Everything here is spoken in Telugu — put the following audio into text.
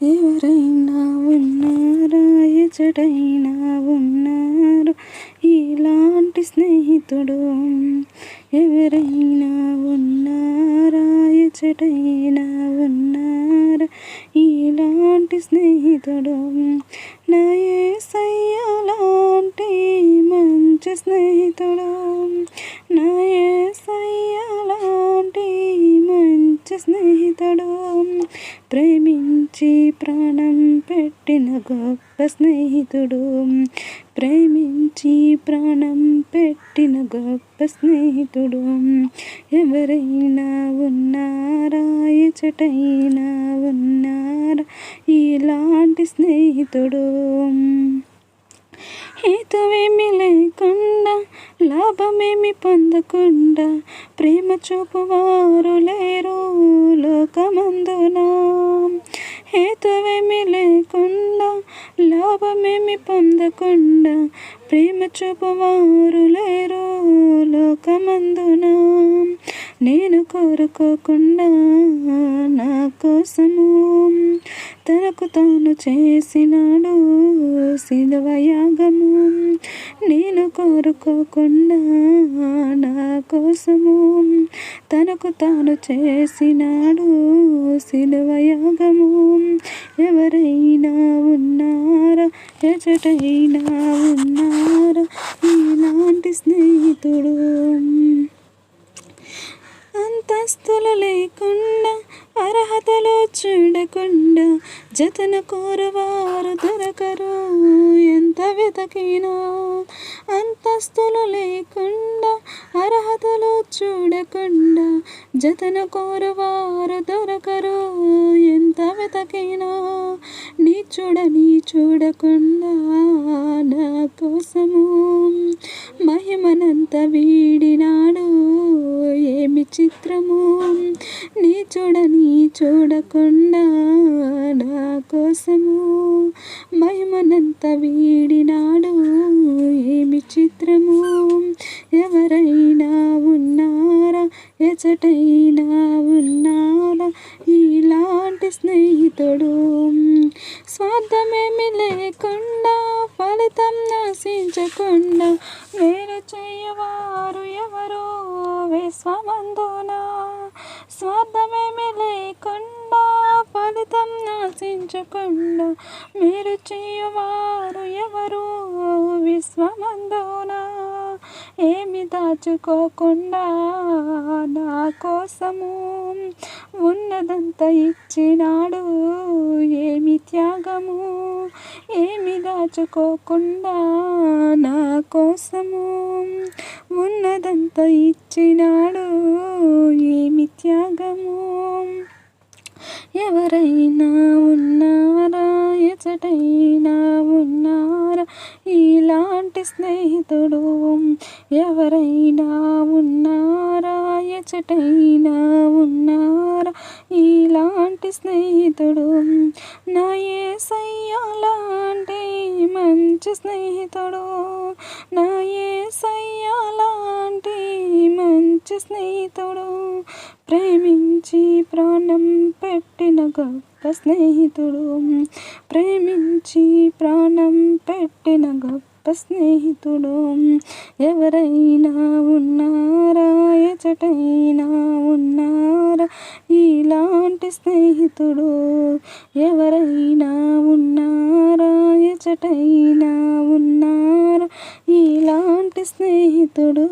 ఎవరైనా ఉన్నారా, ఎచటైనా ఉన్నారా ఇలాంటి స్నేహితుడు? ఎవరైనా ఉన్నారా, ఎచటైనా ఉన్నారా ఇలాంటి స్నేహితుడు? నా యేసయ్య లాంటి మంచి స్నేహితుడు, నా యేసయ్య లాంటి మంచి స్నేహితుడు, ప్రేమించి ప్రాణం పెట్టిన గొప్ప స్నేహితుడు, ప్రేమించి ప్రాణం పెట్టిన గొప్ప స్నేహితుడు. ఎవరైనా ఉన్నారా, ఎచటైనా ఉన్నారా ఇలాంటి స్నేహితుడు? హితమేమి లేకుండా, లాభమేమి పొందకుండా ప్రేమ చూపువారు లేరు లోకమందున. హితమేమి లేకుండా, లాభమేమి పొందకుండా ప్రేమ చూపువారు లేరు లోకమందున. నేను కోరుకోకుండా నా కోసము తనకు తాను చేసినాడు శిలువ యాగము. నేను కోరుకోకుండా నా కోసము తనకు తాను చేసినాడు శిలువ యాగము. ఎవరైనా ఉన్నారా, ఎచటైనా ఉన్నారా ఇలాంటి స్నేహితుడు? అంతస్తులు లేకుండా, అర్హతలు చూడకుండా జతన కోరువారు దొరకరు ఎంత వెతకినా. అంతస్తులు లేకుండా, అర్హతలు చూడకుండా జతన కోరువారు దొరకరు ఎంత వెతకినా. నీ చూడకుండా నా కోసము మహిమనంత వీడినాడు ఏమి చిత్రము. నీ చూడకుండా నా కోసము మహిమనంత వీడినాడు ఏమి చిత్రము. ఎవరైనా ఉన్నారా, ఎచటైనా ఉన్నారా ఇలాంటి స్నేహితుడు? స్వార్థమేమి లేకుండా, ఫలితం నశించకుండా వేరు చేయవారు ఎవరో విశ్వమందున. స్వార్థమేమి లేకుండా, ఫలితం నశించకుండా మీరు చేయవారు ఎవరు విశ్వమందున. ఏమి దాచుకోకుండా నా కోసము ఉన్నదంతా ఇచ్చినాడు ఏమి త్యాగము. ఏమి దాచుకోకుండా నా కోసము ఉన్నదంతా ఇచ్చినాడు ఏమి త్యాగము. ఎవరైనా ఉన్నారా, ఎచటైనా ఉన్నారా ఇలాంటి స్నేహితుడు? ఎవరైనా ఉన్నారా, ఎచటైనా ఉన్నారా ఇలాంటి స్నేహితుడు? నా యేసయ్య లాంటి మంచి స్నేహితుడు, నా యేసయ్య లాంటి మంచి స్నేహితుడు, ప్రేమించి ప్రాణం పెట్టిన గొప్ప స్నేహితుడు, ప్రేమించి ప్రాణం పెట్టిన గొప్ప స్నేహితుడు. ఎవరైనా ఉన్నారా, ఎచటైనా ఉన్నారా ఇలాంటి స్నేహితుడు? ఎవరైనా ఉన్నారా, ఎచటైనా ఉన్నారా ఇలాంటి స్నేహితుడు?